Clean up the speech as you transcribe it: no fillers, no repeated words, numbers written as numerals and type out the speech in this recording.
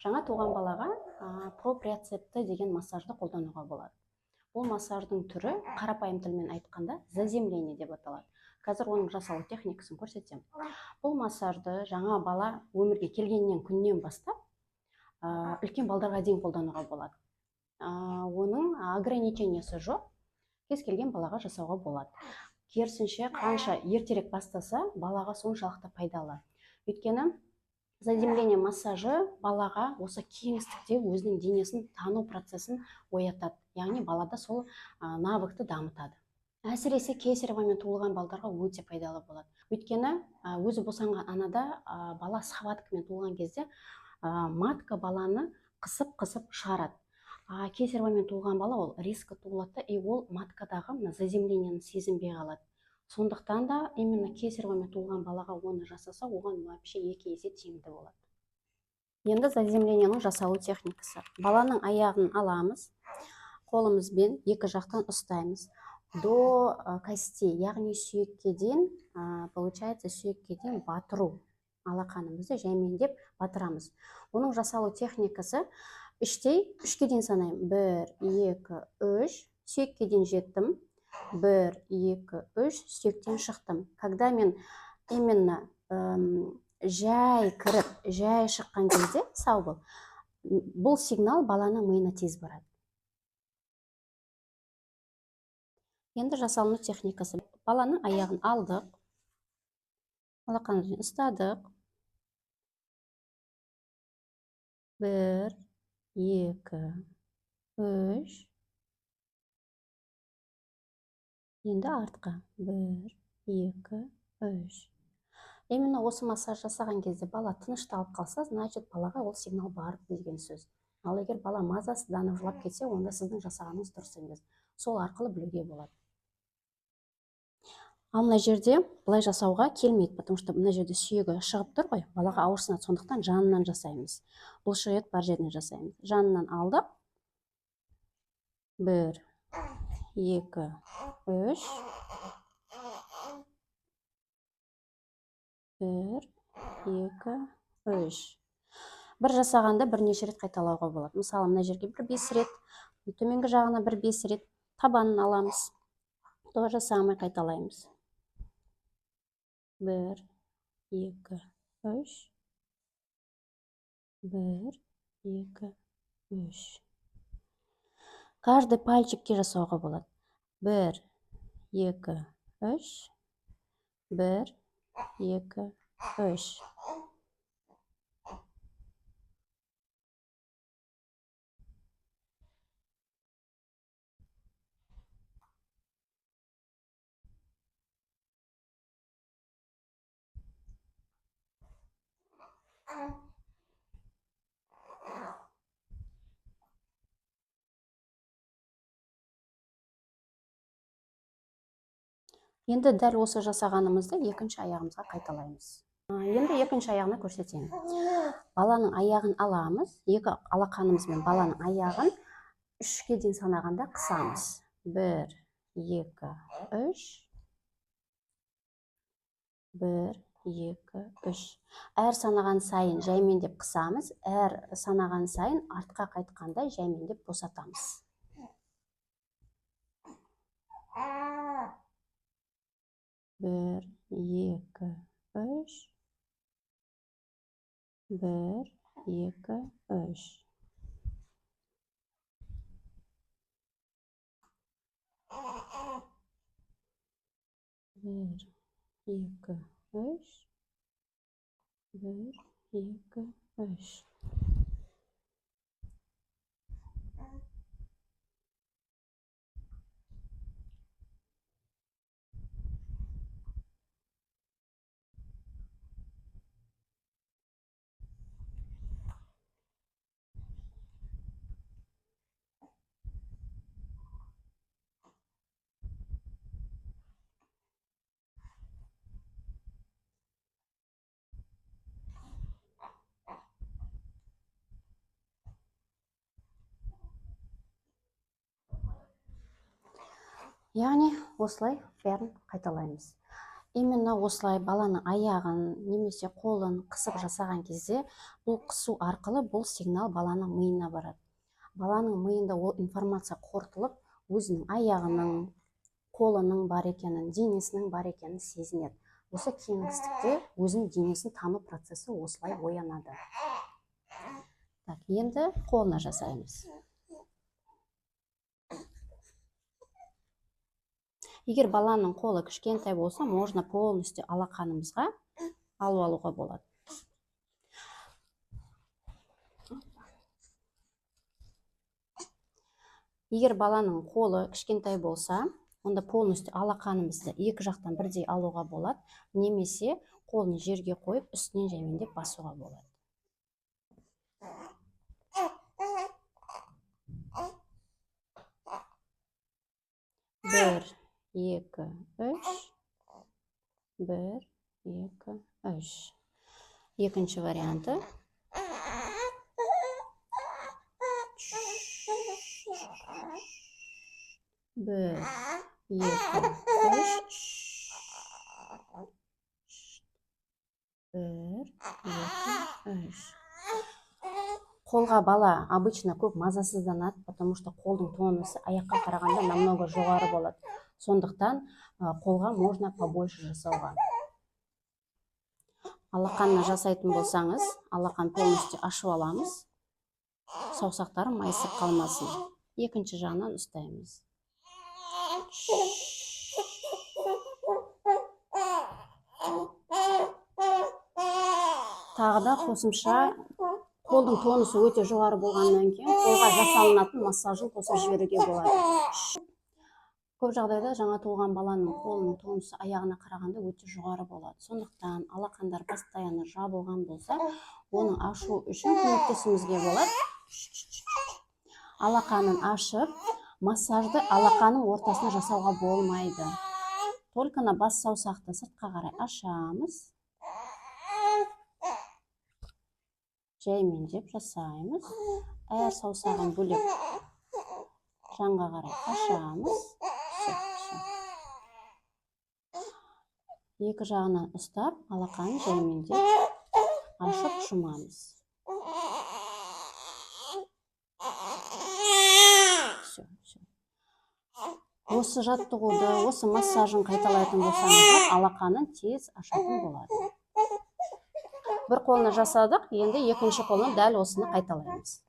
Жаңа туған балаға проприоцепті деген массажды қолдануға болады. Бұл массаждың түрі қарапайым тілмен айтқанда заземление деп аталады. Қазір оның жасалу техникасын көрсетсем. Бұл массажды жаңа бала өмірге келгеннен күннен бастап үлкен балдарға дейін қолдануға болады. Оның ограничениесі жоқ, кез келген балаға жасауға болады. Керісінше қанша ертерек бастаса, балаға соншалықты пайдалы. Өйткені заземление массажы балаға осы кеңістікте өзінің денесін тану процесін оятады. Яғни балада сол навыкты дамытады. Әсіресе кесаревамен туылған балдарға өте пайдалы болады. Өйткені өзі босанған анада бала схваткамен туылған кезде матка баланы қысып шығарады. Кесаревамен туылған бала ол резко туылады и ол маткадағы заземлениені сезінбей қалады. Сондықтан да именно кесаревамен туылған балаға оны жасаса, оған вообще 2 есе тиімді болады. Енді заземлениенің жасалу техникасы. Баланың аяғын аламыз, қолымызбен екі жақтан ұстаймыз. До костей, яғни сүйекке дейін, получается, сүйекке дейін батыру. Алақанымызды жәймендеп батырамыз. Оның жасалу техникасы үшке дейін санаймын. 1, 2, 3, сүйекке дейін жеттім. 1, 2, 3, сүйектен шықтым. Когда мен именно жай кіріп, жай шыққан кезде сау бол. Бұл сигнал баланың миына тез барады. Енді жасалыну техникасы. Баланың аяғын алдық, алақанын ұстадық. 1, 2, 3. Енді артқа. 1, 2, 3. Именно осы массаж жасаған кезде бала тынышталып қалса, значит, балаға ол сигнал барып деген сөз. Ал егер бала мазасызданып жылап кетсе, онда сіздің жасағаныңыз дұрыс емес. Сол арқылы білуге болады. Ал мына жерде былай жасауға келмейді, потому что мына жерде сүйегі шығып тұр ғой, балаға ауырсынады, сондықтан жанынан жасаймыз. Бұл шығып бар жерден жасаймыз. Жанынан алдық. 1, 2, 3. 1, 2, 3. Бір жасағанда бірнеше рет қайталауға болады. Мысалы, мына жерге бір 5 рет, төменгі жағына бір 5 рет табанын аламыз. Тоже самый қайталаймыз. 1, 2, 3. 1, 2, 3. Каждый пальчикке жасауға болады. 1, 2, 3. 1, 2, 3. Енді дәл осы жасағанымызды екінші аяғымызға қайталаймыз. Енді екінші аяғына көрсетейін. Баланың аяғын аламыз, екі алақанымызбен баланың аяғын 3-ке дейін санағанда қысамыз. 1, 2, 3. 1, 2, 3. Әр санаған сайын жәймендеп қысамыз, әр санаған сайын артқа қайтқанда жәймендеп босатамыз. 1, 2, 3. 1, 2, 3. 1, 2, 3. 1, 2, 3. Яғни осылай бәрін қайталаймыз. Именно осылай баланың аяғын немесе қолын қысып жасаған кезде бұл қысу арқылы бұл сигнал баланың миына барады. Баланың миында ол информация қорытылып, өзінің аяғының, қолының бар екенін, денесінің бар екенін сезінеді. Осы кеңістікте өзінің денесін тану процесі осылай оянады. Так, енді қолына жасаймыз. Егер баланың қолы кішкентай болса, можно полностью алақанымызға алуға болады. Егер баланың қолы кішкентай болса, онда полностью алақанымызды екі жақтан бірдей алуға болады, немесе қолын жерге қойып, үстінен жәймендеп басуға болады. Бір, екі, үш. Бір, екі, үш. Екінші варианты. Бір, екі, үш. Бір, екі, үш. Қолға бала обычно көп мазасызданады, потому что қолдың тонусы аяққа қарағанда намного жоғары болады. Сондықтан қолға можно побольше жасауға. Алақанына жасайтын болсаңыз, алақан полностью ашып аламыз. Саусақтары майысып қалмасын. Екінші жағынан ұстаймыз. Тағы да қосымша қолдың тонусы өте жоғары болғаннан кейін қолға жасалынатын массажын қосып жіберуге болады. Көп жағдайда жаңа туылған баланың қолының тонусы аяғына қарағанда өте жоғары болады. Сондықтан алақандар постоянно жабылған болса, оны ашу үшін көмектесуімізге болады. Алақанын ашып, массажды алақанның ортасына жасауға болмайды. Только на бас саусақты сыртқа қарай ашамыз. Жәймендеп жасаймыз. Әр саусағын бөлек жанға қарай ашамыз. Екі жағынан ұстап, алақанын жәймендеп ашып жұмамыз. Осы жаттығуды, осы массажын қайталайтын болсаңыздар, алақанын тез ашатын болады. Бір қолына жасадық, енді екінші қолын дәл осыны қайталаймыз.